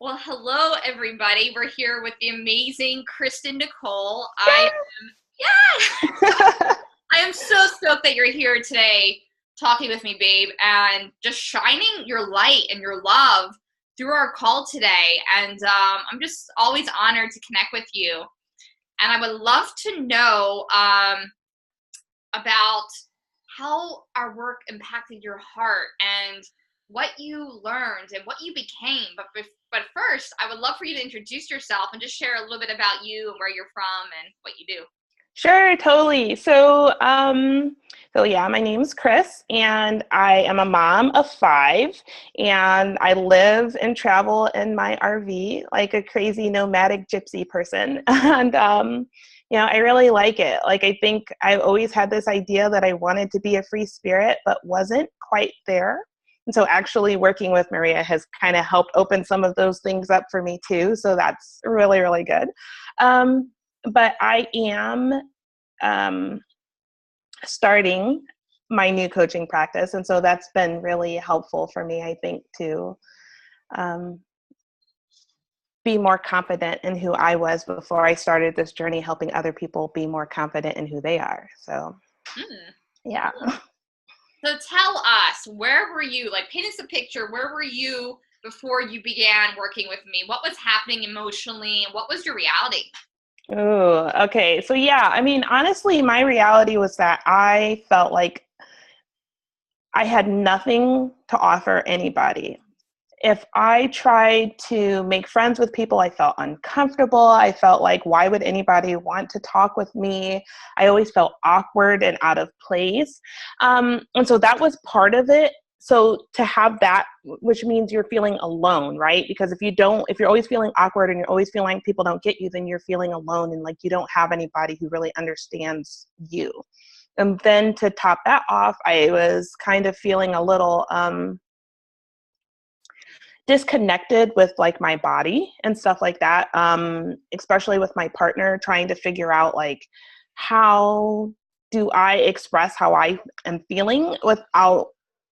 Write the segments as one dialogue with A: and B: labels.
A: Well, hello everybody. We're here with the amazing Kristen Nichole. Yeah, I am so stoked that you're here today talking with me, babe, and just shining your light and your love through our call today. And I'm just always honored to connect with you. And I would love to know about how our work impacted your heart and what you learned and what you became. But first, I would love for you to introduce yourself and just share a little bit about you and where you're from and what you do.
B: Sure, totally. So yeah, my name's Chris, and I am a mom of five, and I live and travel in my RV like a crazy nomadic gypsy person. And I really like it. Like, I think I've always had this idea that I wanted to be a free spirit, but wasn't quite there. And so actually working with Maria has kind of helped open some of those things up for me too. So that's really, really good. But I am um, starting my new coaching practice. And so that's been really helpful for me, I think, to um, be more confident in who I was before I started this journey, helping other people be more confident in who they are. So,
A: Hmm.
B: yeah.
A: So tell us, where were you? Like, paint us a picture. Where were you before you began working with me? What was happening emotionally, and what was your reality?
B: Oh, okay. So, yeah, I mean, honestly, my reality was that I felt like I had nothing to offer anybody. If I tried to make friends with people, I felt uncomfortable. I felt like, why would anybody want to talk with me? I always felt awkward and out of place. And so that was part of it. So to have that, which means you're feeling alone, right? Because if you're always feeling awkward and you're always feeling like people don't get you, then you're feeling alone and like you don't have anybody who really understands you. And then to top that off, I was kind of feeling a little, disconnected with like my body and stuff like that, especially with my partner, trying to figure out like, how do I express how I am feeling without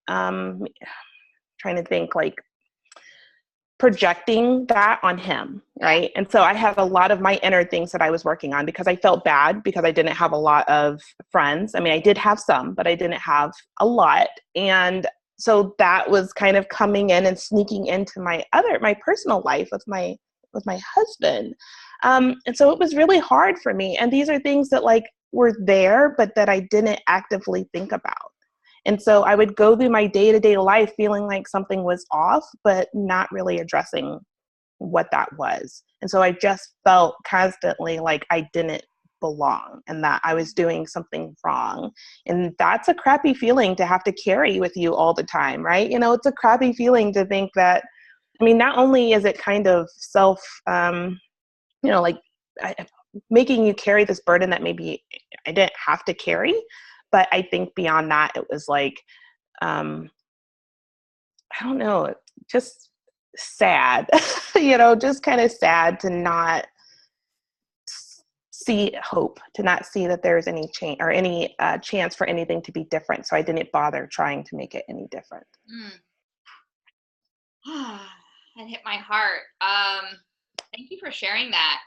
B: um, trying to think like projecting that on him,
A: Yeah.
B: right? And so I had a lot of my inner things that I was working on because I felt bad because I didn't have a lot of friends. I mean, I did have some, but I didn't have a lot. And so that was kind of coming in and sneaking into my personal life with my husband. And so it was really hard for me. And these are things that like were there, but that I didn't actively think about. And so I would go through my day-to-day life feeling like something was off, but not really addressing what that was. And so I just felt constantly like I didn't belong and that I was doing something wrong. And that's a crappy feeling to have to carry with you all the time, right? It's a crappy feeling to think that, I mean, not only is it kind of like I, making you carry this burden that maybe I didn't have to carry, but I think beyond that, it was like, um, I don't know, just sad, just kind of sad to not see hope, to not see that there's any change or any chance for anything to be different. So I didn't bother trying to make it any different.
A: Mm. That hit my heart. Thank you for sharing that.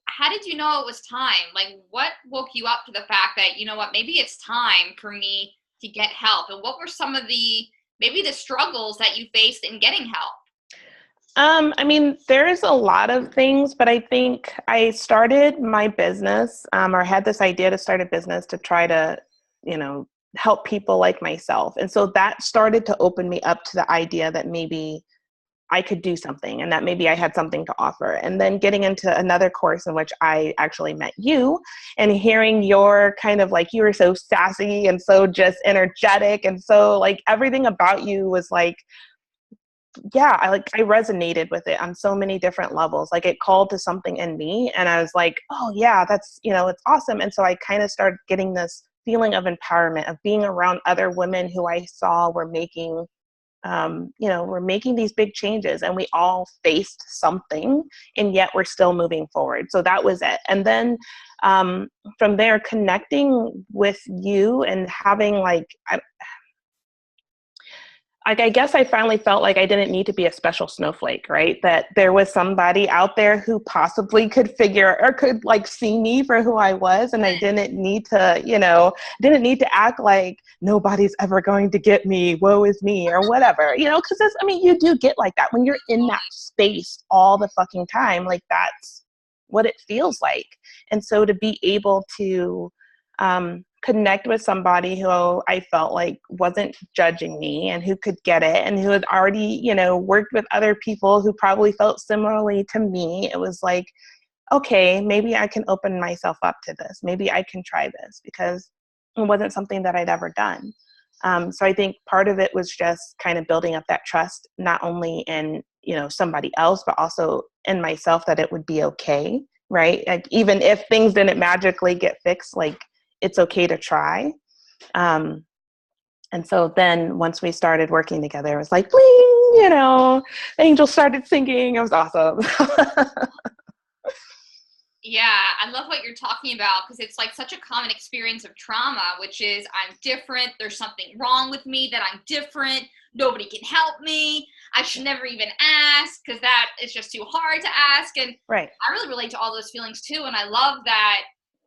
A: How did you know it was time? Like, what woke you up to the fact that, you know what, maybe it's time for me to get help? And what were some of maybe the struggles that you faced in getting help?
B: I mean, there's a lot of things, but I think I started my business, or had this idea to start a business to try to, help people like myself. And so that started to open me up to the idea that maybe I could do something and that maybe I had something to offer. And then getting into another course in which I actually met you and hearing your kind of like, you were so sassy and so just energetic. And so like everything about you was like, yeah, I resonated with it on so many different levels. Like it called to something in me and I was like, oh yeah, that's, it's awesome. And so I kind of started getting this feeling of empowerment, of being around other women who I saw were making we're making these big changes and we all faced something and yet we're still moving forward. So that was it. And then from there, connecting with you and having like, like, I guess I finally felt like I didn't need to be a special snowflake, right? That there was somebody out there who possibly could figure or could like see me for who I was. And I didn't need to, didn't need to act like nobody's ever going to get me, woe is me or whatever, because you do get like that when you're in that space all the fucking time. Like that's what it feels like. And so to be able to, connect with somebody who I felt like wasn't judging me and who could get it and who had already, worked with other people who probably felt similarly to me. It was like, okay, maybe I can open myself up to this. Maybe I can try this because it wasn't something that I'd ever done. So I think part of it was just kind of building up that trust, not only in, somebody else, but also in myself, that it would be okay. Right. Like even if things didn't magically get fixed, like it's okay to try. And so then once we started working together, it was like, bling, angels started singing. It was awesome.
A: Yeah, I love what you're talking about because it's like such a common experience of trauma, which is I'm different. There's something wrong with me, that I'm different. Nobody can help me. I should never even ask because that is just too hard to ask. And
B: right.
A: I really relate to all those feelings too. And I love that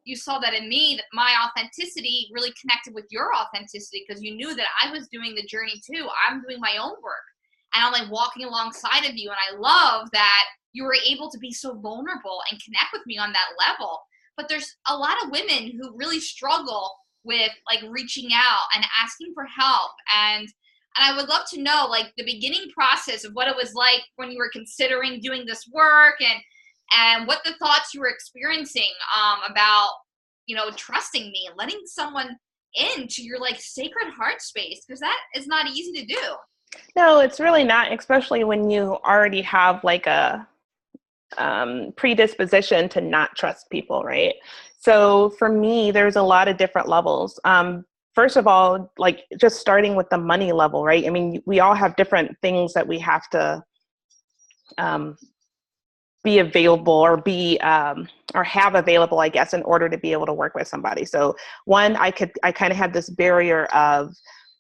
A: you saw that in me, that my authenticity really connected with your authenticity because you knew that I was doing the journey too. I'm doing my own work and I'm like walking alongside of you. And I love that you were able to be so vulnerable and connect with me on that level. But there's a lot of women who really struggle with like reaching out and asking for help. And I would love to know like the beginning process of what it was like when you were considering doing this work and what the thoughts you were experiencing about, trusting me and letting someone into your like sacred heart space, because that is not easy to do.
B: No, it's really not, especially when you already have like a predisposition to not trust people, right? So for me, there's a lot of different levels. First of all, like just starting with the money level, right? I mean, we all have different things that we have to be available or or have available, I guess, in order to be able to work with somebody. So one, I kind of had this barrier of,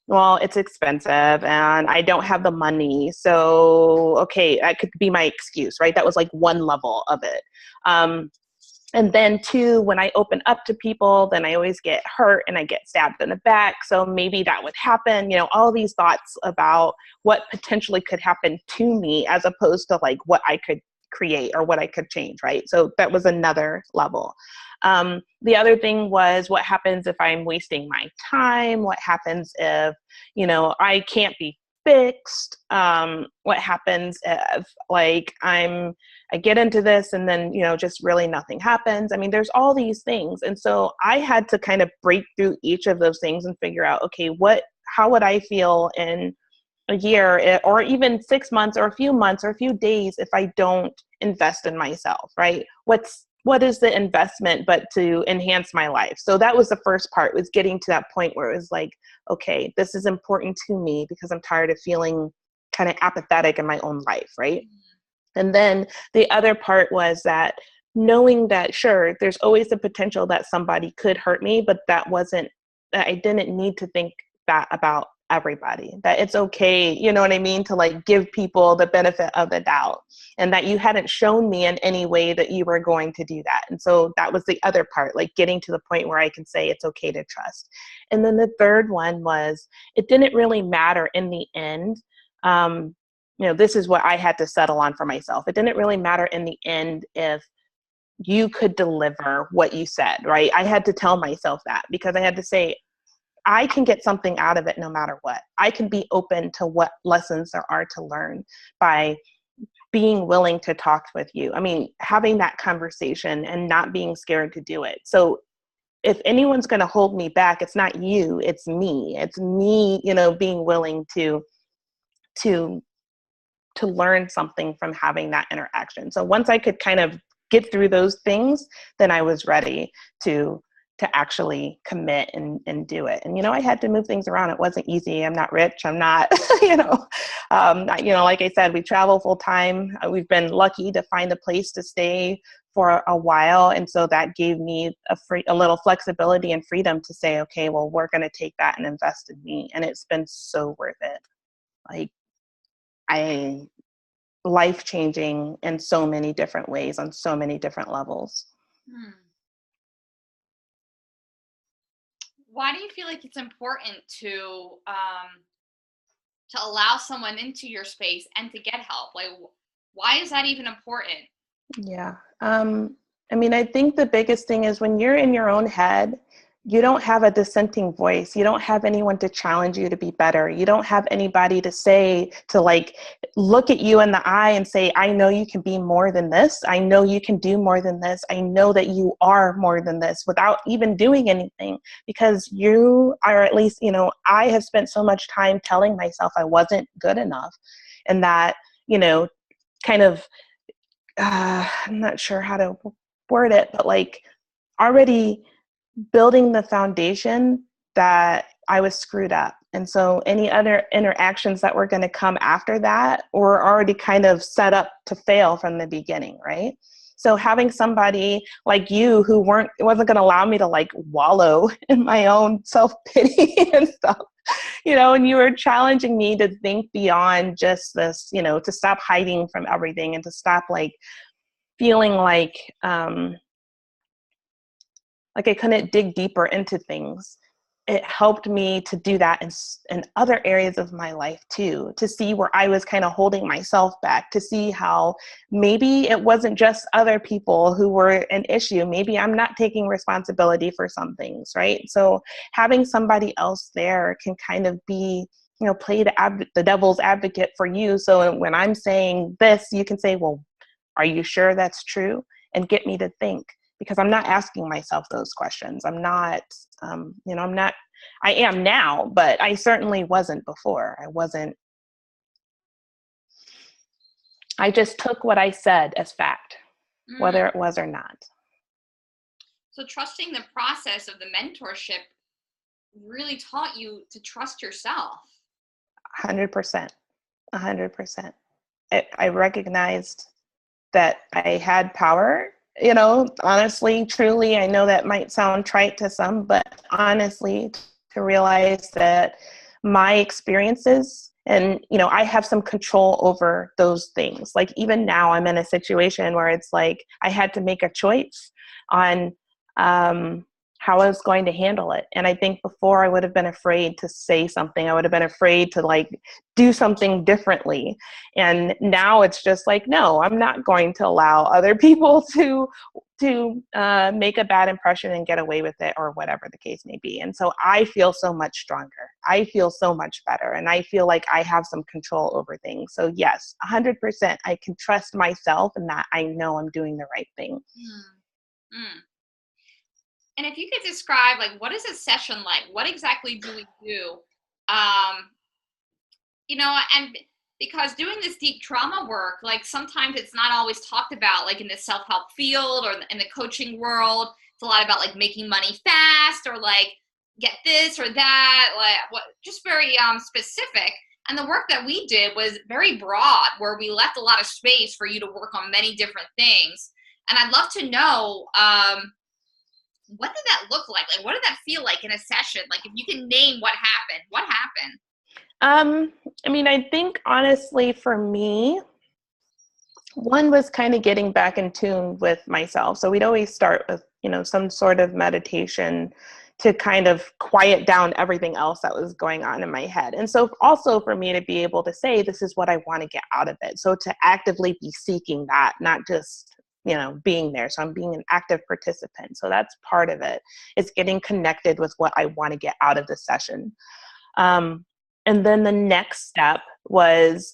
B: well, it's expensive and I don't have the money. So, okay, that could be my excuse, right? That was like one level of it. And then two, when I open up to people, then I always get hurt and I get stabbed in the back. So maybe that would happen, all these thoughts about what potentially could happen to me as opposed to like what I could create or what I could change, right? So that was another level. The other thing was, what happens if I'm wasting my time? What happens if, I can't be fixed? What happens if like I get into this and then, just really nothing happens? I mean, there's all these things. And so I had to kind of break through each of those things and figure out, okay, how would I feel in a year or even 6 months or a few months or a few days if I don't invest in myself, right? What is the investment but to enhance my life? So that was the first part, was getting to that point where it was like, okay, this is important to me because I'm tired of feeling kind of apathetic in my own life, right? And then the other part was that knowing that, sure, there's always the potential that somebody could hurt me, but that I didn't need to think that about everybody, that it's okay, you know what I mean, to like give people the benefit of the doubt, and that you hadn't shown me in any way that you were going to do that. And so that was the other part, like getting to the point where I can say it's okay to trust. And then the third one was, it didn't really matter in the end. This is what I had to settle on for myself. It didn't really matter in the end if you could deliver what you said, right? I had to tell myself that, because I had to say, I can get something out of it no matter what. I can be open to what lessons there are to learn by being willing to talk with you. I mean, having that conversation and not being scared to do it. So if anyone's going to hold me back, it's not you, it's me. It's me, being willing to learn something from having that interaction. So once I could kind of get through those things, then I was ready to actually commit and do it. And, I had to move things around. It wasn't easy. I'm not rich. I'm not, like I said, we travel full time. We've been lucky to find a place to stay for a while. And so that gave me a little flexibility and freedom to say, okay, well, we're going to take that and invest in me. And it's been so worth it. like life-changing in so many different ways on so many different levels.
A: Why do you feel like it's important to allow someone into your space and to get help? Like, why is that even important?
B: Yeah. I mean, I think the biggest thing is when you're in your own head, you don't have a dissenting voice. You don't have anyone to challenge you to be better. You don't have anybody to say, to like, look at you in the eye and say, I know you can be more than this. I know you can do more than this. I know that you are more than this, without even doing anything, because you are, at least, you know, I have spent so much time telling myself I wasn't good enough, and that, you know, kind of, I'm not sure how to word it, but like already building the foundation that I was screwed up. And so any other interactions that were going to come after that were already kind of set up to fail from the beginning, right? So having somebody like you who wasn't going to allow me to like wallow in my own self-pity and stuff, you know, and you were challenging me to think beyond just this, you know, to stop hiding from everything and to stop like feeling like I couldn't dig deeper into things. It helped me to do that in other areas of my life too, to see where I was kind of holding myself back, to see how maybe it wasn't just other people who were an issue. Maybe I'm not taking responsibility for some things, right? So having somebody else there can kind of be, you know, play the devil's advocate for you. So when I'm saying this, you can say, well, are you sure that's true? And get me to think. Because I'm not asking myself those questions. I'm not, you know, I am now, but I certainly wasn't before. I just took what I said as fact, whether it was or not.
A: So trusting the process of the mentorship really taught you to trust yourself.
B: 100%. 100%. I recognized that I had power. You know, honestly, truly, I know that might sound trite to some, but honestly, to realize that my experiences and, you know, I have some control over those things. Like even now I'm in a situation where it's like I had to make a choice on how I was going to handle it. And I think before I would have been afraid to say something. I would have been afraid to like do something differently. And now it's just like, no, I'm not going to allow other people to make a bad impression and get away with it, or whatever the case may be. And so I feel so much stronger. I feel so much better. And I feel like I have some control over things. So yes, 100%, I can trust myself and that I know I'm doing the right thing.
A: And if you could describe, like, what is a session like? What exactly do we do? You know, and because doing this deep trauma work, like sometimes it's not always talked about, like in the self-help field or in the coaching world. It's a lot about like making money fast or like get this or that, like what, just very specific. And the work that we did was very broad, where we left a lot of space for you to work on many different things. And I'd love to know, what did that look like? Like, what did that feel like in a session? Like, if you can name what happened, what happened?
B: I mean, I think honestly for me, one was kind of getting back in tune with myself. So we'd always start with, you know, some sort of meditation to kind of quiet down everything else that was going on in my head. And so also for me to be able to say, this is what I want to get out of it. So to actively be seeking that, not just, you know, being there. So I'm being an active participant. So that's part of it. It's getting connected with what I want to get out of the session. And then the next step was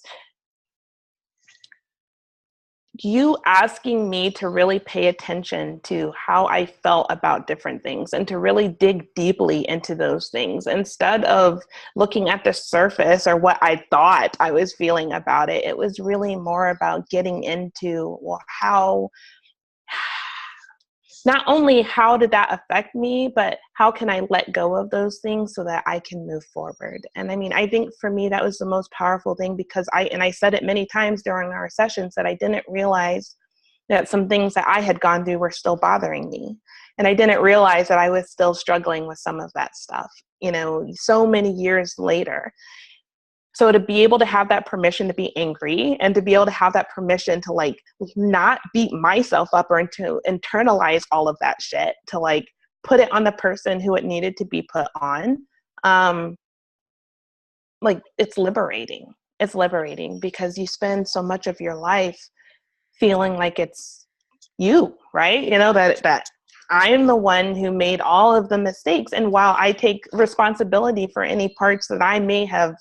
B: you asking me to really pay attention to how I felt about different things and to really dig deeply into those things instead of looking at the surface or what I thought I was feeling about it. It was really more about getting into, well, how, not only how did that affect me, but how can I let go of those things so that I can move forward? And I mean, I think for me, that was the most powerful thing, because I said it many times during our sessions, that I didn't realize that some things that I had gone through were still bothering me. And I didn't realize that I was still struggling with some of that stuff, you know, so many years later. So to be able to have that permission to be angry and to be able to have that permission to like not beat myself up or to internalize all of that shit, to like put it on the person who it needed to be put on. Like it's liberating. It's liberating because you spend so much of your life feeling like it's you, right? You know, that I am the one who made all of the mistakes. And while I take responsibility for any parts that I may have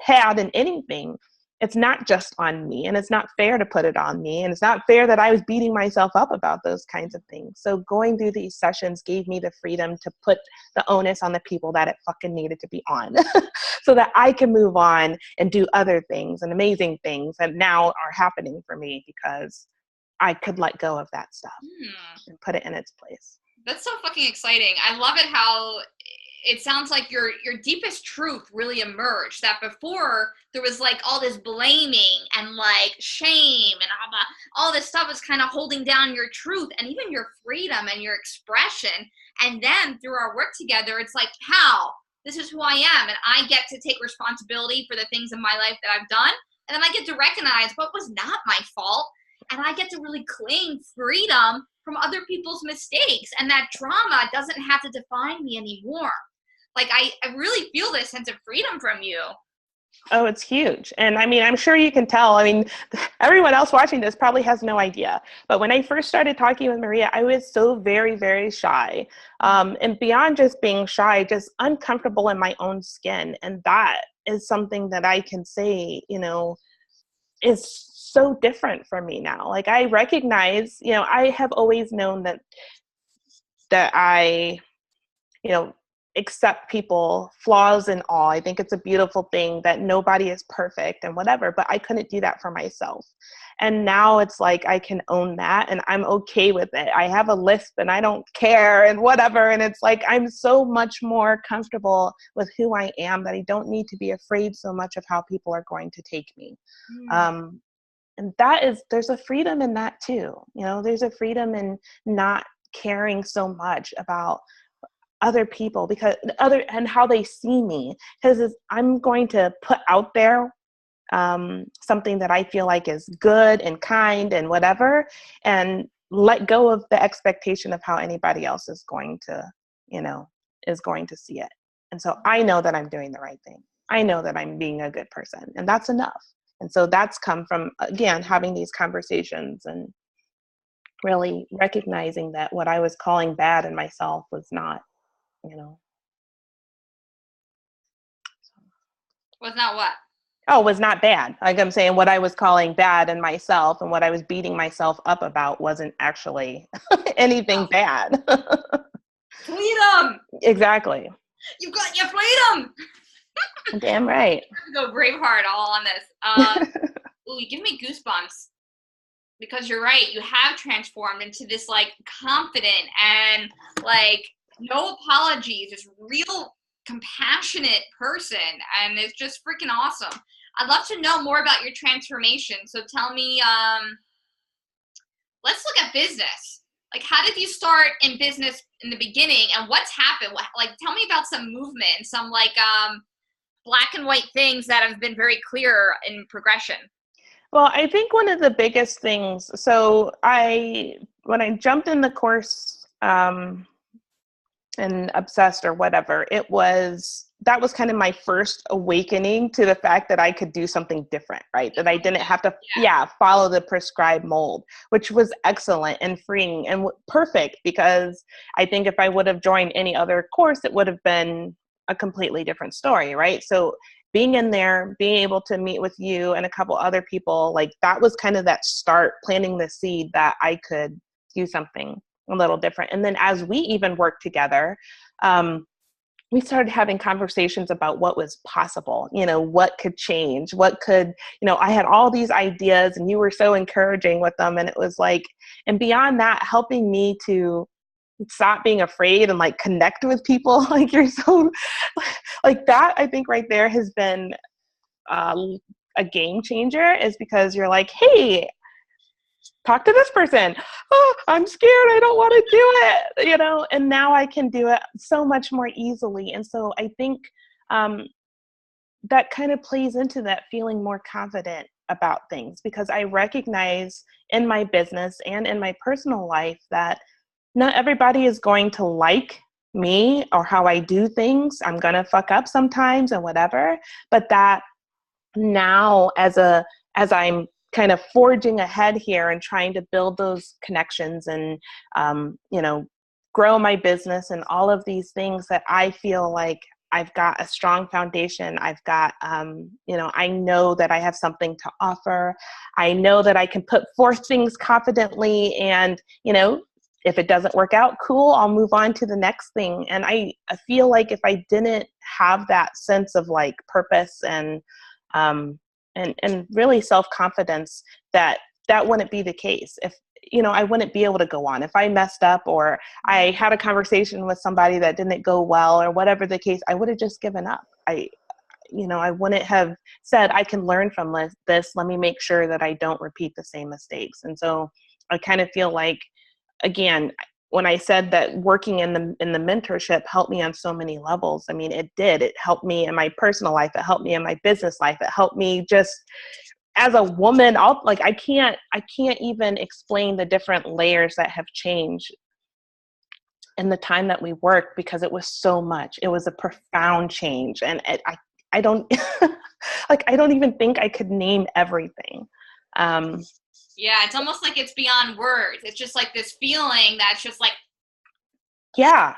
B: had in anything, it's not just on me, and it's not fair to put it on me, and it's not fair that I was beating myself up about those kinds of things. So going through these sessions gave me the freedom to put the onus on the people that it fucking needed to be on so that I can move on and do other things and amazing things that now are happening for me because I could let go of that stuff and put it in its place.
A: That's so fucking exciting. I love it how it sounds like your deepest truth really emerged, that before there was like all this blaming and like shame and all this stuff was kind of holding down your truth and even your freedom and your expression. And then through our work together, it's like, how this is who I am, and I get to take responsibility for the things in my life that I've done, and then I get to recognize what was not my fault, and I get to really claim freedom from other people's mistakes, and that drama doesn't have to define me anymore. Like I really feel this sense of freedom from you.
B: Oh, it's huge. And I mean, I'm sure you can tell. I mean, everyone else watching this probably has no idea. But when I first started talking with Maria, I was so very, very shy. And beyond just being shy, just uncomfortable in my own skin. And that is something that I can say, you know, is so different for me now. Like I recognize, you know, I have always known that I, you know, accept people, flaws and all. I think it's a beautiful thing that nobody is perfect and whatever, but I couldn't do that for myself. And now it's like I can own that and I'm okay with it. I have a lisp and I don't care and whatever. And it's like I'm so much more comfortable with who I am that I don't need to be afraid so much of how people are going to take me. And there's a freedom in that too. You know, there's a freedom in not caring so much about other people and how they see me, because I'm going to put out there something that I feel like is good and kind and whatever, and let go of the expectation of how anybody else is going to, you know, is going to see it. And so I know that I'm doing the right thing. I know that I'm being a good person, and that's enough. And so that's come from, again, having these conversations and really recognizing that what I was calling bad in myself was not, you know.
A: Was not what?
B: Oh, was not bad. Like I'm saying, what I was calling bad in myself and what I was beating myself up about wasn't actually anything bad.
A: Freedom!
B: Exactly.
A: You've got your freedom!
B: Damn right.
A: Go Braveheart all on this. Ooh, you give me goosebumps. Because you're right, you have transformed into this like confident and like no apologies, just real compassionate person, and it's just freaking awesome. I'd love to know more about your transformation. So tell me, let's look at business. Like, how did you start in business in the beginning, and what's happened? Like, tell me about some movement, some like black and white things that have been very clear in progression.
B: Well, I think one of the biggest things, so when I jumped in the course and obsessed or whatever, that was kind of my first awakening to the fact that I could do something different, right? That I didn't have to, follow the prescribed mold, which was excellent and freeing and perfect, because I think if I would have joined any other course, it would have been a completely different story, right? So being in there, being able to meet with you and a couple other people, like that was kind of that start, planting the seed that I could do something a little different. And then as we even worked together, we started having conversations about what was possible, you know, what could change, what could, you know, I had all these ideas and you were so encouraging with them. And it was like, and beyond that, helping me to stop being afraid and like connect with people. Like you're so like that, I think right there has been a game changer, is because you're like, hey, talk to this person. Oh, I'm scared. I don't want to do it, you know, and now I can do it so much more easily. And so I think that kind of plays into that feeling more confident about things, because I recognize in my business and in my personal life that not everybody is going to like me or how I do things. I'm going to fuck up sometimes and whatever, but that now as I'm kind of forging ahead here and trying to build those connections and, grow my business and all of these things, that I feel like I've got a strong foundation. I've got, I know that I have something to offer. I know that I can put forth things confidently, and, if it doesn't work out, cool, I'll move on to the next thing. And I feel like if I didn't have that sense of like purpose and really self-confidence, that wouldn't be the case. If, I wouldn't be able to go on. If I messed up or I had a conversation with somebody that didn't go well or whatever the case, I would have just given up. I wouldn't have said, I can learn from this. Let me make sure that I don't repeat the same mistakes. And so I kind of feel like, again, when I said that working in the mentorship helped me on so many levels, I mean, it did. It helped me in my personal life. It helped me in my business life. It helped me just as a woman. I can't even explain the different layers that have changed in the time that we worked, because it was so much. It was a profound change. And I don't, I don't even think I could name everything.
A: Yeah, it's almost like it's beyond words. It's just like this feeling that's just like,
B: yeah,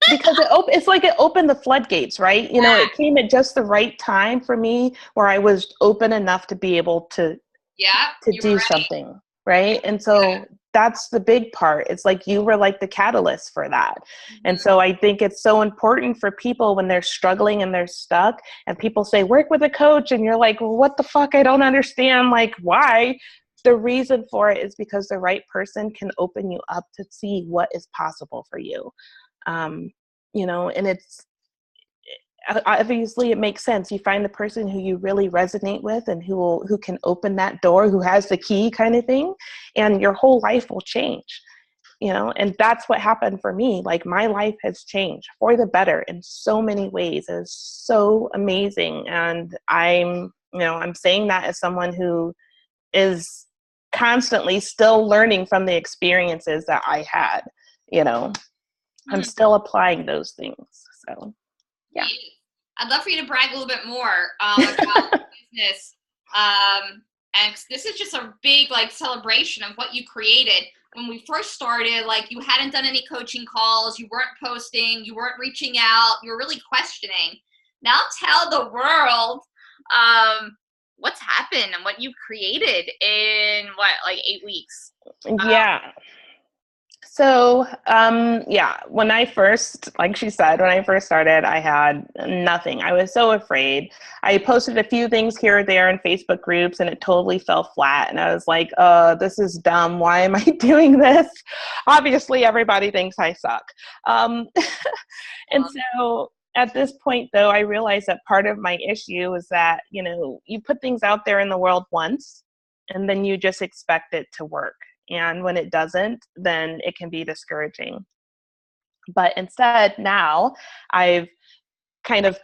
B: because it's like it opened the floodgates, right? It came at just the right time for me, where I was open enough to be able to do something, right? And so that's the big part. It's like you were like the catalyst for that. Mm-hmm. And so I think it's so important for people when they're struggling and they're stuck, and people say, work with a coach, and you're like, well, what the fuck? I don't understand. Like, why? The reason for it is because the right person can open you up to see what is possible for you. And it's obviously, it makes sense. You find the person who you really resonate with and who can open that door, who has the key, kind of thing, and your whole life will change. And that's what happened for me. Like, my life has changed for the better in so many ways. It is so amazing. And I'm saying that as someone who is constantly still learning from the experiences that I had. I'm still applying those things. So, yeah.
A: I'd love for you to brag a little bit more about the business. And this is just a big celebration of what you created. When we first started, you hadn't done any coaching calls, you weren't posting, you weren't reaching out, you were really questioning. Now tell the world what's happened and what you've created in 8 weeks.
B: Yeah. So, when I first, like she said, when I first started, I had nothing. I was so afraid. I posted a few things here or there in Facebook groups, and it totally fell flat. And I was like, this is dumb. Why am I doing this? Obviously, everybody thinks I suck. And so at this point, though, I realized that part of my issue is that, you put things out there in the world once, and then you just expect it to work. And when it doesn't, then it can be discouraging. But instead, now I've kind of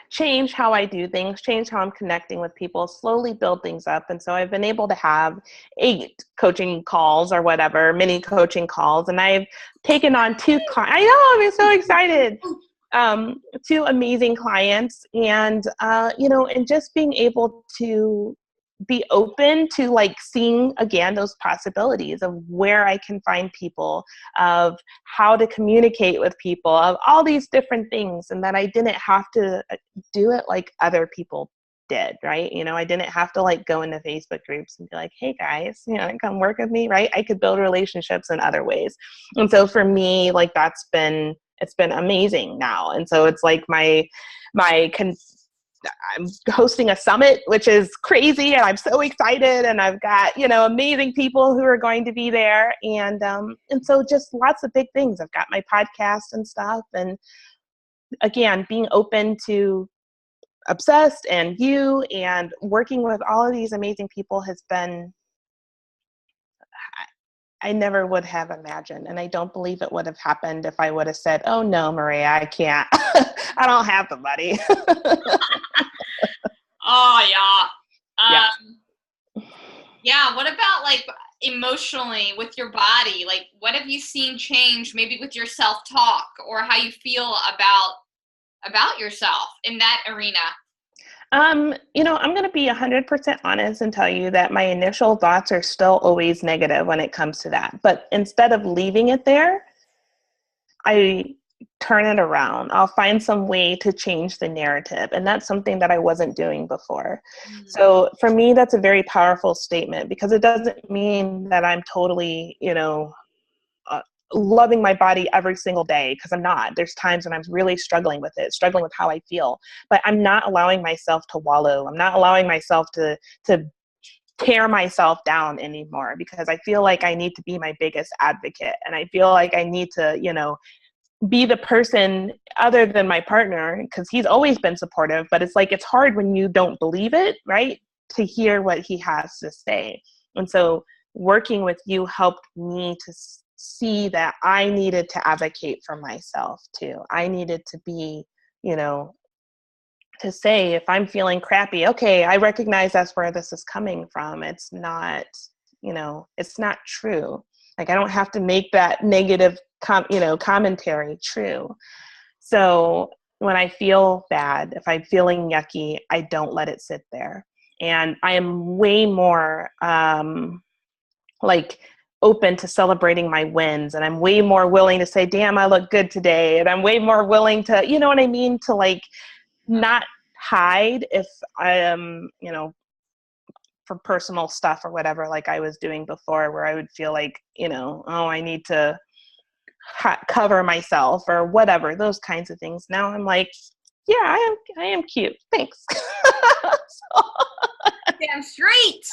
B: changed how I do things, changed how I'm connecting with people, slowly build things up. And so I've been able to have 8 coaching calls or whatever, mini coaching calls. And I've taken on 2 clients. I know, I'm so excited. 2 amazing clients, and, and just being able to be open to seeing again those possibilities of where I can find people, of how to communicate with people, of all these different things, and that I didn't have to do it like other people did, right? I didn't have to go into Facebook groups and be like, hey guys, come work with me, right? I could build relationships in other ways. And so for me, it's been amazing now. And so it's I'm hosting a summit, which is crazy, and I'm so excited, and I've got, amazing people who are going to be there. And so just lots of big things. I've got my podcast and stuff. And again, being open to Obsessed and you and working with all of these amazing people has been I never would have imagined. And I don't believe it would have happened if I would have said, oh no, Maria, I can't. I don't have the money.
A: Oh yeah.
B: Yeah.
A: Yeah. What about like emotionally with your body? Like what have you seen change maybe with your self-talk or how you feel about yourself in that arena?
B: You know, I'm going to be 100% honest and tell you that my initial thoughts are still always negative when it comes to that. But instead of leaving it there, I turn it around. I'll find some way to change the narrative. And that's something that I wasn't doing before. So for me, that's a very powerful statement because it doesn't mean that I'm totally, loving my body every single day, because I'm not. There's times when I'm really struggling with it, struggling with how I feel, but I'm not allowing myself to wallow. I'm not allowing myself to tear myself down anymore, because I feel like I need to be my biggest advocate. And I feel like I need to, be the person other than my partner, because he's always been supportive, but it's like, it's hard when you don't believe it, right? To hear what he has to say. And so working with you helped me to see that I needed to advocate for myself too. I needed to be, to say, if I'm feeling crappy, okay, I recognize that's where this is coming from. It's not, it's not true. Like, I don't have to make that negative commentary true. So when I feel bad, if I'm feeling yucky, I don't let it sit there. And I am way more open to celebrating my wins. And I'm way more willing to say, damn, I look good today. And I'm way more willing to, you know what I mean? To not hide if I am, for personal stuff or whatever, like I was doing before, where I would feel like, oh, I need to cover myself or whatever, those kinds of things. Now I'm like, yeah, I am cute. Thanks.
A: Damn straight.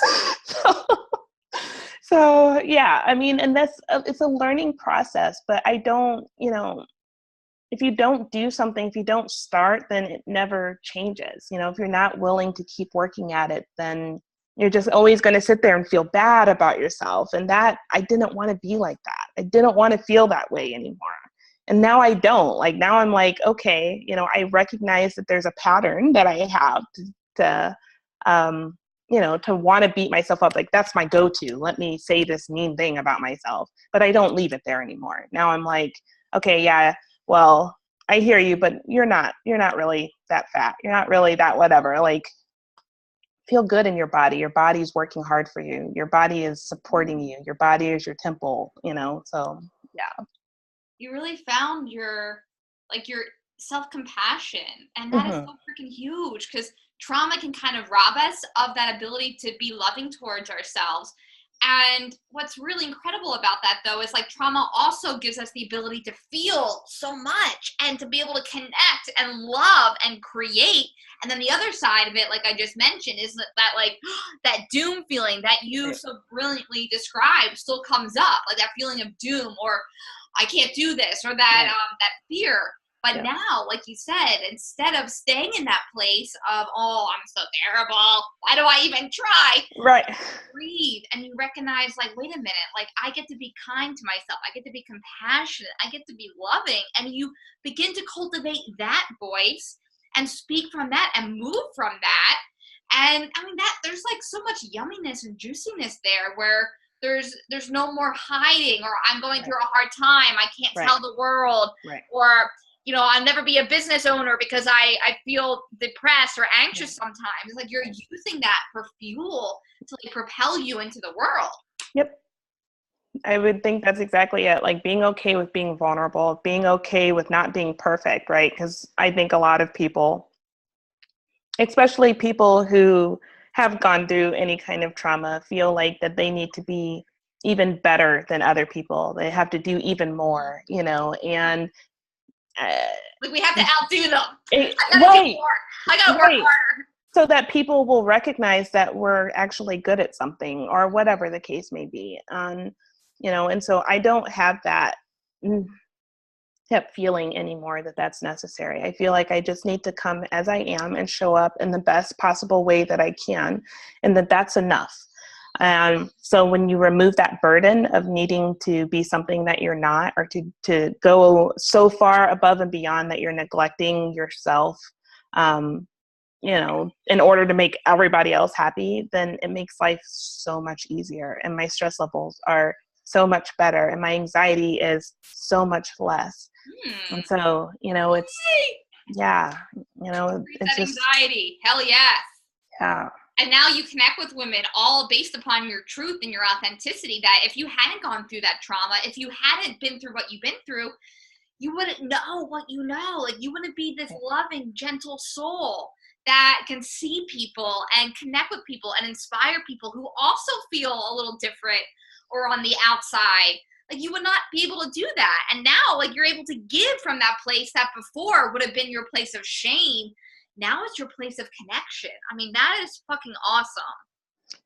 B: So yeah, I mean, and it's a learning process, but I don't, if you don't do something, if you don't start, then it never changes. If you're not willing to keep working at it, then you're just always going to sit there and feel bad about yourself. And that, I didn't want to be like that. I didn't want to feel that way anymore. And now I don't. Like, now I'm like, okay, I recognize that there's a pattern that I have to want to beat myself up. Like, that's my go-to. Let me say this mean thing about myself, but I don't leave it there anymore. Now I'm like, okay, yeah, well, I hear you, but you're not really that fat. You're not really that whatever. Like, feel good in your body. Your body's working hard for you. Your body is supporting you. Your body is your temple, so yeah.
A: You really found your self-compassion, and that is so freaking huge, because trauma can kind of rob us of that ability to be loving towards ourselves. And what's really incredible about that, though, is like trauma also gives us the ability to feel so much and to be able to connect and love and create. And then the other side of it, like I just mentioned, is that like that doom feeling that you so brilliantly described still comes up, like that feeling of doom, or I can't do this, or that that fear. But now, like you said, instead of staying in that place of, oh, I'm so terrible, why do I even try?
B: Right.
A: Breathe, and you recognize, like, wait a minute, like, I get to be kind to myself. I get to be compassionate. I get to be loving. And you begin to cultivate that voice and speak from that and move from that. And I mean, there's like so much yumminess and juiciness there, where there's no more hiding, or I'm going through a hard time, I can't tell the world, or I'll never be a business owner because I feel depressed or anxious sometimes. It's like you're using that for fuel to like propel you into the world.
B: Yep. I would think that's exactly it. Like, being okay with being vulnerable, being okay with not being perfect, right? Because I think a lot of people, especially people who have gone through any kind of trauma, feel like that they need to be even better than other people. They have to do even more, and
A: like, we have to outdo them.
B: I
A: gotta do more. I gotta work harder.
B: So that people will recognize that we're actually good at something, or whatever the case may be. And so I don't have that feeling anymore that that's necessary. I feel like I just need to come as I am and show up in the best possible way that I can, and that's enough. So when you remove that burden of needing to be something that you're not, or to go so far above and beyond that you're neglecting yourself, in order to make everybody else happy, then it makes life so much easier. And my stress levels are so much better. And my anxiety is so much less. And so, it's, yeah, it's
A: that
B: just
A: anxiety. Hell yes.
B: Yeah.
A: And now you connect with women all based upon your truth and your authenticity, that if you hadn't gone through that trauma, if you hadn't been through what you've been through, you wouldn't know what you know. Like, you wouldn't be this loving, gentle soul that can see people and connect with people and inspire people who also feel a little different or on the outside. Like, you would not be able to do that. And now, like, you're able to give from that place that before would have been your place of shame. Now it's your place of connection. I mean, that is fucking awesome.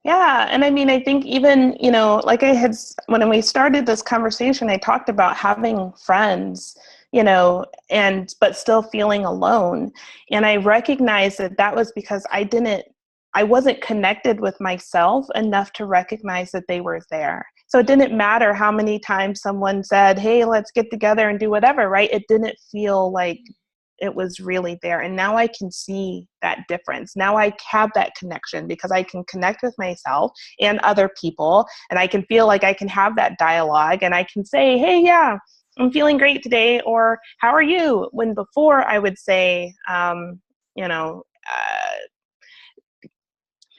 B: Yeah. And I mean, I think even, like when we started this conversation, I talked about having friends, but still feeling alone. And I recognized that was because I wasn't connected with myself enough to recognize that they were there. So it didn't matter how many times someone said, hey, let's get together and do whatever, right? It didn't feel like it was really there. And now I can see that difference. Now I have that connection because I can connect with myself and other people, and I can feel like I can have that dialogue, and I can say, hey, yeah, I'm feeling great today, or how are you? When before I would say,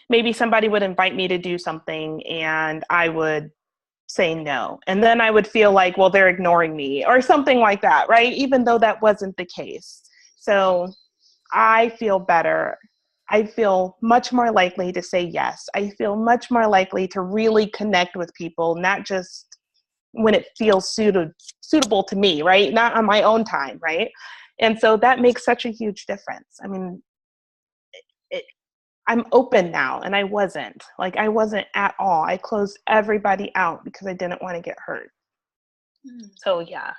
B: maybe somebody would invite me to do something and I would say no. And then I would feel like, well, they're ignoring me or something like that, right? Even though that wasn't the case. So I feel better. I feel much more likely to say yes. I feel much more likely to really connect with people, not just when it feels suitable to me, right? Not on my own time, right? And so that makes such a huge difference. I mean, I'm open now, and I wasn't at all. I closed everybody out because I didn't want to get hurt. So yeah,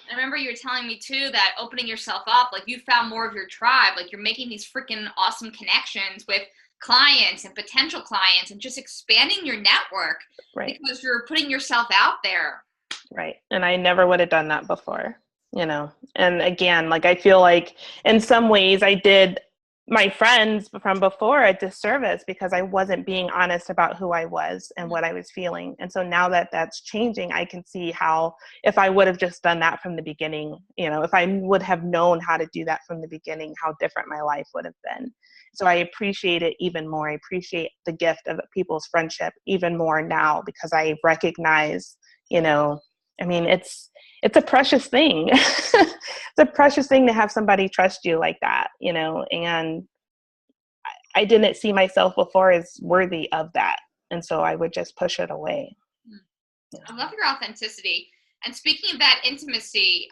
A: I remember you were telling me too that opening yourself up, like, you found more of your tribe, like you're making these freaking awesome connections with clients and potential clients and just expanding your network,
B: right,
A: because you're putting yourself out there.
B: Right. And I never would have done that before, and again, like, I feel like in some ways I did my friends from before a disservice because I wasn't being honest about who I was and what I was feeling. And so now that that's changing, I can see how, if I would have just done that from the beginning, if I would have known how to do that from the beginning, how different my life would have been. So I appreciate it even more. I appreciate the gift of people's friendship even more now because I recognize, I mean, it's a precious thing. It's a precious thing to have somebody trust you like that, and I didn't see myself before as worthy of that. And so I would just push it away.
A: I love your authenticity. And speaking of that intimacy,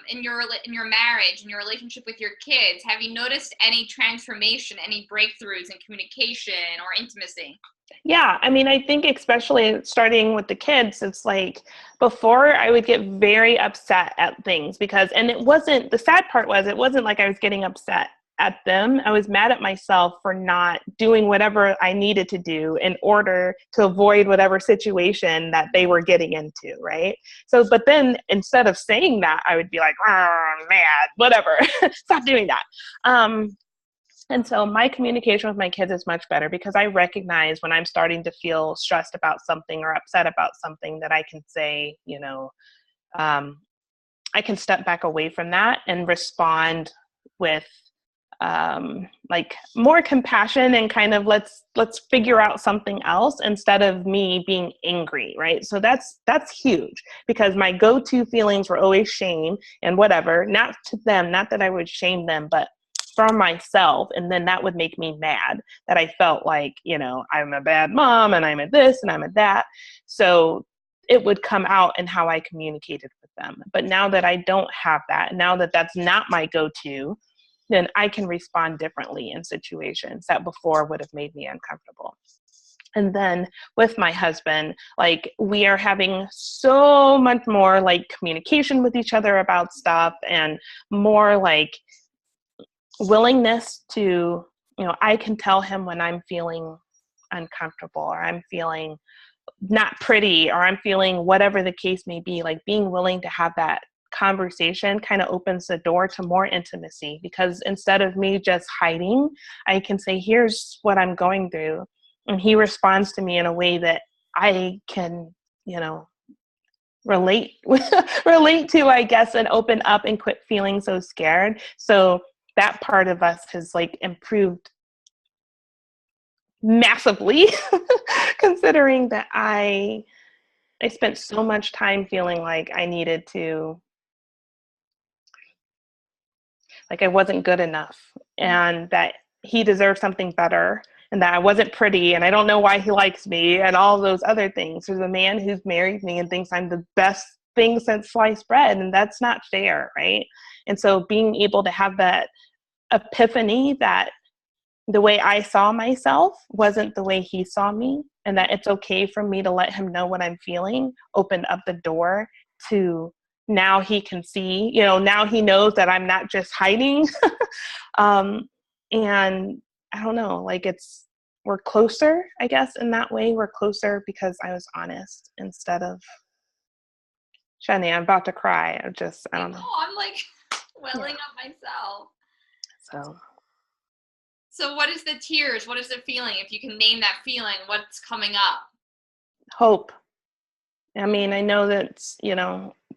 A: in your marriage, in your relationship with your kids, have you noticed any transformation, any breakthroughs in communication or intimacy?
B: Yeah, I mean, I think especially starting with the kids, it's like before I would get very upset at things and the sad part was, it wasn't like I was getting upset at them. I was mad at myself for not doing whatever I needed to do in order to avoid whatever situation that they were getting into, right? So, but then instead of saying that, I would be like, I'm mad, whatever, stop doing that. And so my communication with my kids is much better because I recognize when I'm starting to feel stressed about something or upset about something that I can say, I can step back away from that and respond with like more compassion and kind of let's figure out something else instead of me being angry, right? So that's huge because my go-to feelings were always shame and whatever, not to them, not that I would shame them, but for myself. And then that would make me mad that I felt like, I'm a bad mom and I'm at this and I'm at that. So it would come out in how I communicated with them. But now that I don't have that, now that that's not my go-to, then I can respond differently in situations that before would have made me uncomfortable. And then with my husband, like, we are having so much more like communication with each other about stuff and more like willingness to I can tell him when I'm feeling uncomfortable, or I'm feeling not pretty, or I'm feeling whatever the case may be. Like, being willing to have that conversation kind of opens the door to more intimacy, because instead of me just hiding, I can say, here's what I'm going through. And he responds to me in a way that I can, relate to, I guess, and open up and quit feeling so scared. So that part of us has like improved massively, considering that I spent so much time feeling like I needed to, like I wasn't good enough, and that he deserved something better, and that I wasn't pretty, and I don't know why he likes me, and all those other things. There's a man who's married me and thinks I'm the best thing since sliced bread, and that's not fair, right? And so being able to have that epiphany that the way I saw myself wasn't the way he saw me, and that it's okay for me to let him know what I'm feeling, opened up the door to, now he can see, now he knows that I'm not just hiding. And I don't know, like, we're closer, I guess, in that way. We're closer because I was honest instead of, Shani, I'm about to cry. I don't know.
A: I'm like welling up myself. So what is the tears? What is the feeling? If you can name that feeling, what's coming up?
B: Hope. I mean, I know that's,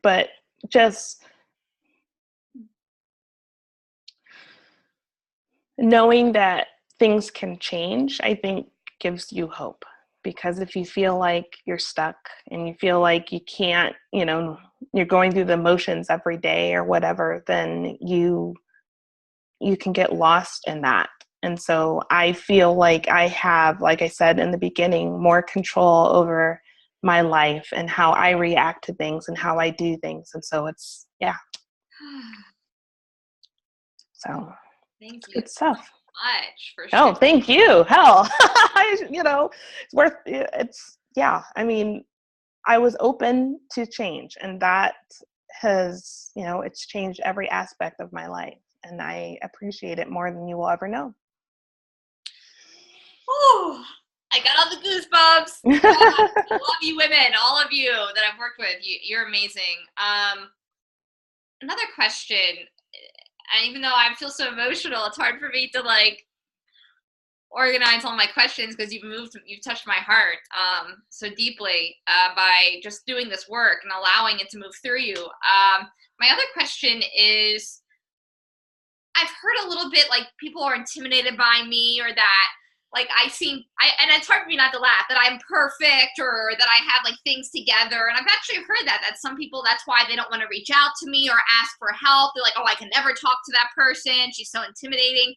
B: but just knowing that things can change, I think, gives you hope. Because if you feel like you're stuck and you feel like you can't, you're going through the motions every day or whatever, then you can get lost in that. And so I feel like I have, like I said in the beginning, more control over my life and how I react to things and how I do things. And so it's, so
A: thank you
B: good stuff.
A: Much for
B: sure. Oh, thank you. Hell, it's worth it's, yeah. I mean, I was open to change, and that has, it's changed every aspect of my life, and I appreciate it more than you will ever know.
A: Oh, I got all the goosebumps. I love you women, all of you that I've worked with. You're amazing. Another question, and even though I feel so emotional, it's hard for me to like organize all my questions, because you've touched my heart so deeply by just doing this work and allowing it to move through you. My other question is, I've heard a little bit like people are intimidated by me, or that like and it's hard for me not to laugh, that I'm perfect, or that I have like things together. And I've actually heard that some people, that's why they don't want to reach out to me or ask for help. They're like, oh, I can never talk to that person, she's so intimidating.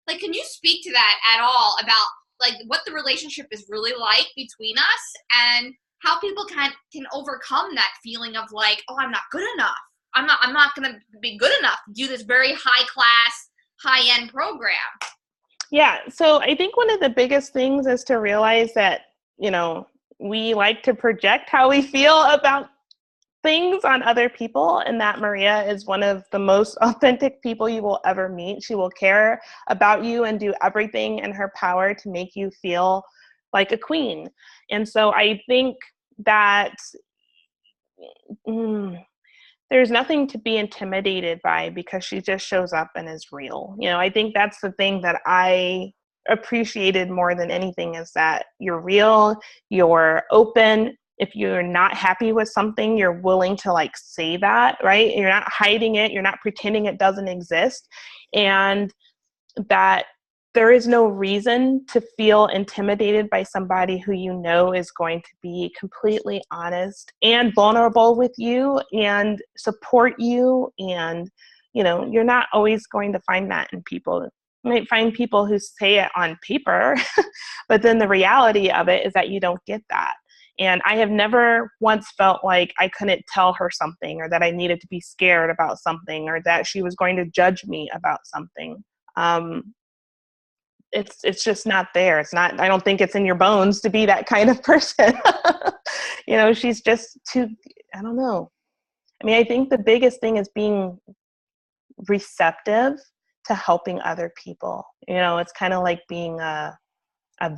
A: Like, can you speak to that at all, about like what the relationship is really like between us, and how people can overcome that feeling of like, oh, I'm not good enough. I'm not going to be good enough to do this very high class, high end program.
B: Yeah. So I think one of the biggest things is to realize that, we like to project how we feel about things on other people, and that Maria is one of the most authentic people you will ever meet. She will care about you and do everything in her power to make you feel like a queen. And so I think that there's nothing to be intimidated by, because she just shows up and is real. I think that's the thing that I appreciated more than anything, is that you're real, you're open. If you're not happy with something, you're willing to like say that, right? You're not hiding it. You're not pretending it doesn't exist. And that there is no reason to feel intimidated by somebody who is going to be completely honest and vulnerable with you and support you. And, you're not always going to find that in people. You might find people who say it on paper, but then the reality of it is that you don't get that. And I have never once felt like I couldn't tell her something, or that I needed to be scared about something, or that she was going to judge me about something. It's just not there. It's not, I don't think it's in your bones to be that kind of person. She's just too, I don't know. I mean, I think the biggest thing is being receptive to helping other people. You know, it's kind of like being a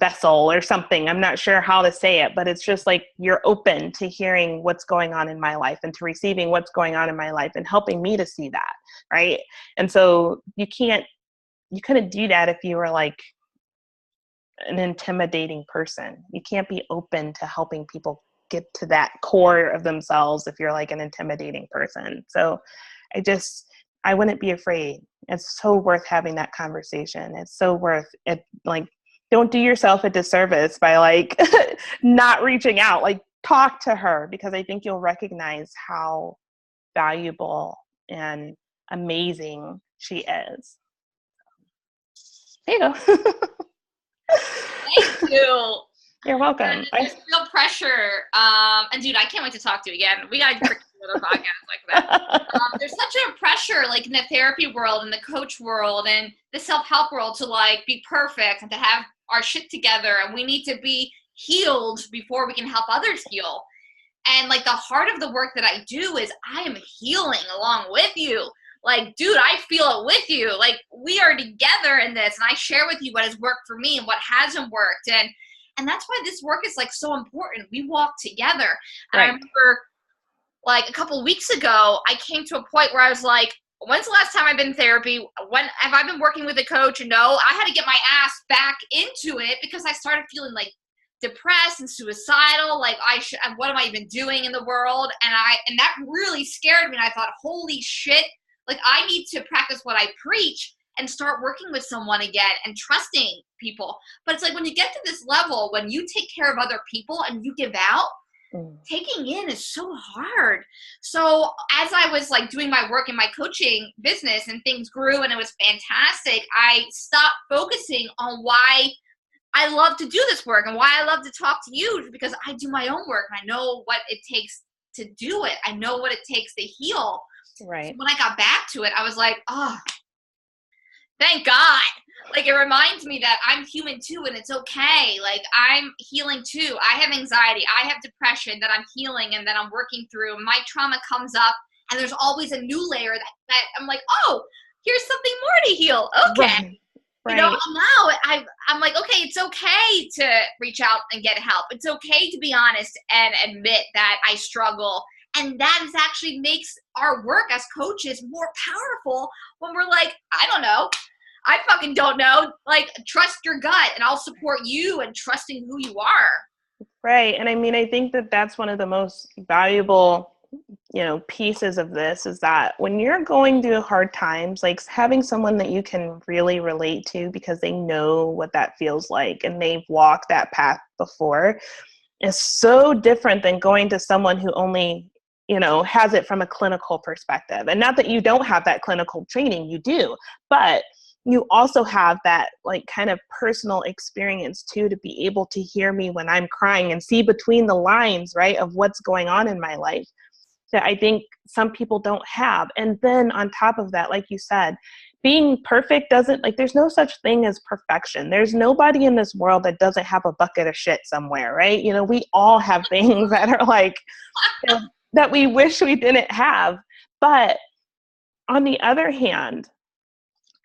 B: vessel or something. I'm not sure how to say it, but it's just like you're open to hearing what's going on in my life and to receiving what's going on in my life and helping me to see that, right? And so you couldn't do that if you were like an intimidating person. You can't be open to helping people get to that core of themselves if you're like an intimidating person. So I wouldn't be afraid. It's so worth having that conversation. It's so worth it. Like, don't do yourself a disservice by like not reaching out. Like, talk to her, because I think you'll recognize how valuable and amazing she is. There you go.
A: Thank you.
B: You're welcome.
A: There's real pressure. And dude, I can't wait to talk to you again. We got to do another podcast like that. There's such a pressure, like in the therapy world and the coach world and the self-help world, to like be perfect and to have our shit together. And we need to be healed before we can help others heal. And like the heart of the work that I do is I am healing along with you. Like, dude, I feel it with you. Like, we are together in this, and I share with you what has worked for me and what hasn't worked. And that's why this work is like so important. We walk together. And I remember like a couple of weeks ago, I came to a point where I was like, when's the last time I've been in therapy? When have I been working with a coach? And no, I had to get my ass back into it because I started feeling like depressed and suicidal. Like, what am I even doing in the world? And that really scared me. And I thought, holy shit, like I need to practice what I preach and start working with someone again and trusting people. But it's like when you get to this level, when you take care of other people and you give out, taking in is so hard. So as I was like doing my work in my coaching business and things grew and it was fantastic, I stopped focusing on why I love to do this work and why I love to talk to you, because I do my own work and I know what it takes to do it. I know what it takes to heal.
B: Right.
A: So when I got back to it, I was like, oh, thank God. Like, it reminds me that I'm human too, and it's okay. Like, I'm healing too. I have anxiety. I have depression that I'm healing and that I'm working through. My trauma comes up, and there's always a new layer that I'm like, oh, here's something more to heal. Okay.
B: Right.
A: You know, now I'm like, okay, it's okay to reach out and get help. It's okay to be honest and admit that I struggle. And that is actually makes our work as coaches more powerful when we're like, I don't know. I fucking don't know. Like, trust your gut and I'll support you and trusting who you are.
B: Right. And I mean, I think that that's one of the most valuable, pieces of this is that when you're going through hard times, like having someone that you can really relate to because they know what that feels like and they've walked that path before is so different than going to someone who only has it from a clinical perspective. And not that you don't have that clinical training, you do, but you also have that like kind of personal experience too, to be able to hear me when I'm crying and see between the lines, right, of what's going on in my life that I think some people don't have. And then on top of that, like you said, being perfect there's no such thing as perfection. There's nobody in this world that doesn't have a bucket of shit somewhere, right? We all have things that are like, that we wish we didn't have. But on the other hand,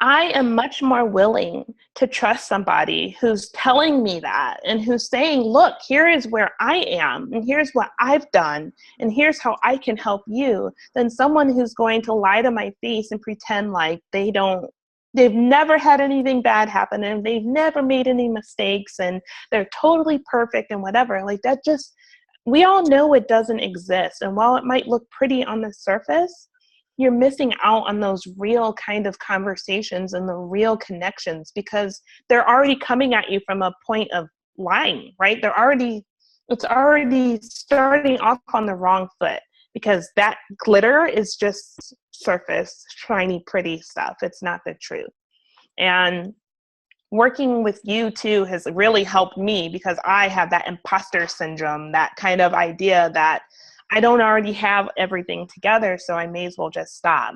B: I am much more willing to trust somebody who's telling me that and who's saying, look, here is where I am and here's what I've done and here's how I can help you, than someone who's going to lie to my face and pretend like they've never had anything bad happen and they've never made any mistakes and they're totally perfect and whatever. Like that we all know it doesn't exist. And while it might look pretty on the surface, you're missing out on those real kind of conversations and the real connections because they're already coming at you from a point of lying, right? It's already starting off on the wrong foot because that glitter is just surface, shiny, pretty stuff. It's not the truth. And working with you too has really helped me because I have that imposter syndrome, that kind of idea that I don't already have everything together, so I may as well just stop.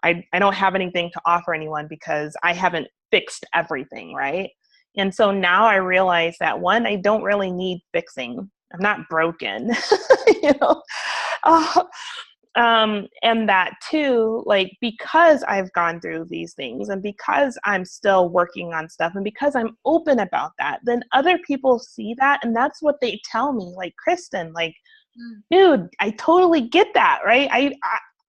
B: I don't have anything to offer anyone because I haven't fixed everything, right? And so now I realize that one, I don't really need fixing. I'm not broken, And that too, like, because I've gone through these things and because I'm still working on stuff and because I'm open about that, then other people see that. And that's what they tell me, like, Kristen, like, dude, I totally get that. Right.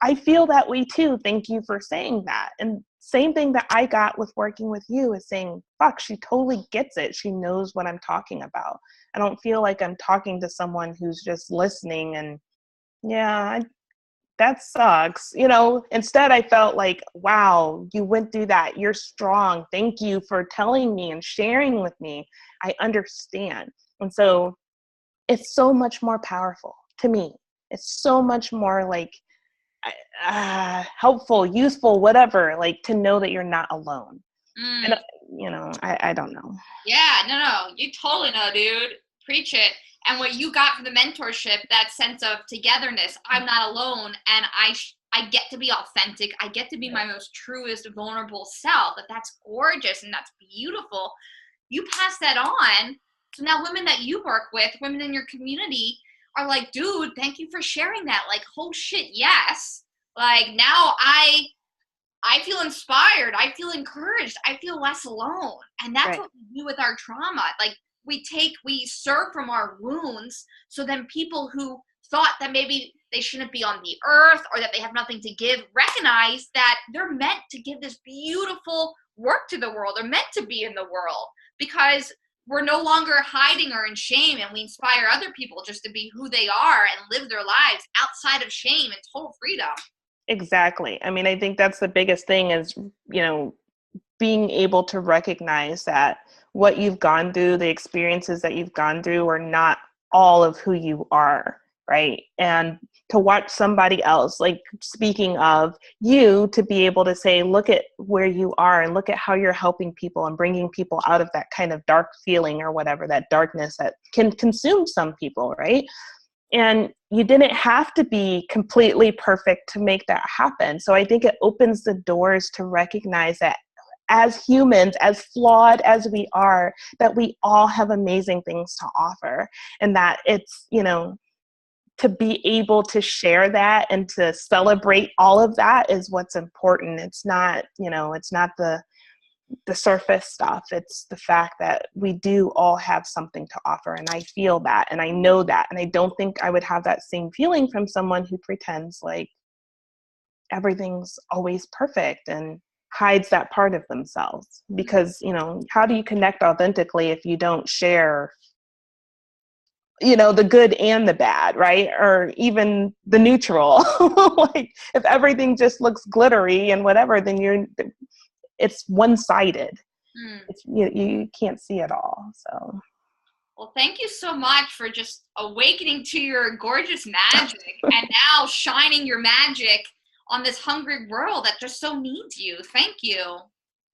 B: I feel that way too. Thank you for saying that. And same thing that I got with working with you is saying, fuck, she totally gets it. She knows what I'm talking about. I don't feel like I'm talking to someone who's just listening and that sucks. Instead I felt like, wow, you went through that. You're strong. Thank you for telling me and sharing with me. I understand. And so it's so much more powerful to me. It's so much more like helpful, useful, whatever, like to know that you're not alone. And, I don't know.
A: Yeah, no, you totally know, dude. Preach it. And what you got from the mentorship, that sense of togetherness, I'm not alone, and I get to be authentic. I get to be my most truest, vulnerable self. That's gorgeous and that's beautiful. You pass that on. So now women that you work with, women in your community are like, dude, thank you for sharing that. Like, oh shit, yes. Like, now I feel inspired. I feel encouraged. I feel less alone. And that's right. What we do with our trauma. Like, we serve from our wounds. So then people who thought that maybe they shouldn't be on the earth or that they have nothing to give, recognize that they're meant to give this beautiful work to the world. They're meant to be in the world because we're no longer hiding or in shame, and we inspire other people just to be who they are and live their lives outside of shame and total freedom.
B: Exactly. I mean, I think that's the biggest thing is, being able to recognize that what you've gone through, the experiences that you've gone through are not all of who you are, right? And to watch somebody else, like speaking of you, to be able to say, look at where you are and look at how you're helping people and bringing people out of that kind of dark feeling or whatever, that darkness that can consume some people, right? And you didn't have to be completely perfect to make that happen. So I think it opens the doors to recognize that as humans, as flawed as we are, that we all have amazing things to offer. And that it's, to be able to share that and to celebrate all of that is what's important. It's not, it's not the surface stuff. It's the fact that we do all have something to offer. And I feel that, and I know that. And I don't think I would have that same feeling from someone who pretends like everything's always perfect and hides that part of themselves. Because, how do you connect authentically if you don't share, the good and the bad, right? Or even the neutral. Like if everything just looks glittery and whatever, then it's one-sided. You can't see it all. So,
A: well, thank you so much for just awakening to your gorgeous magic and now shining your magic on this hungry world that just so needs you. Thank you.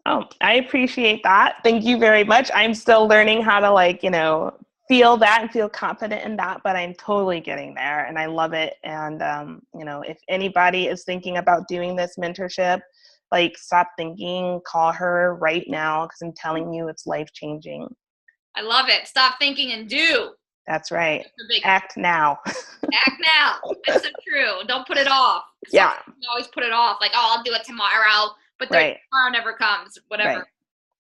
B: Oh, I appreciate that. Thank you very much. I'm still learning how to feel that and feel confident in that, but I'm totally getting there and I love it. And, if anybody is thinking about doing this mentorship, stop thinking, call her right now, because I'm telling you, it's life-changing.
A: I love it. Stop thinking and do.
B: That's right. Act now.
A: Act now. That's so true. Don't put it off.
B: Yeah.
A: You always put it off. Like, oh, I'll do it tomorrow. But tomorrow never comes. Whatever. Right.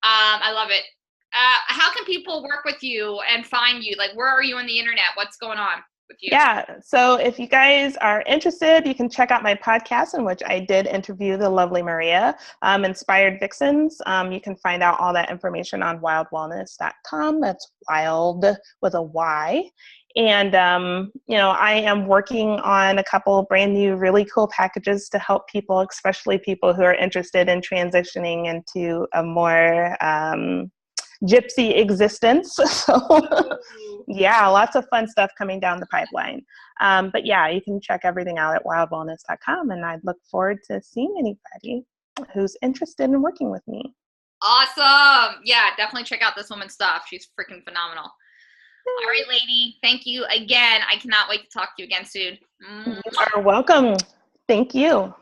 A: I love it. How can people work with you and find you? Like, where are you on the internet? What's going on with you?
B: Yeah. So if you guys are interested, you can check out my podcast in which I did interview the lovely Maria, Inspired Vixens. You can find out all that information on wildwellness.com. That's wild with a Y. And, I am working on a couple brand new, really cool packages to help people, especially people who are interested in transitioning into a more gypsy existence. So yeah, lots of fun stuff coming down the pipeline. But yeah, you can check everything out at wildwellness.com. And I'd look forward to seeing anybody who's interested in working with me.
A: Awesome. Yeah, definitely check out this woman's stuff. She's freaking phenomenal. All right, lady. Thank you again. I cannot wait to talk to you again soon.
B: You are welcome. Thank you.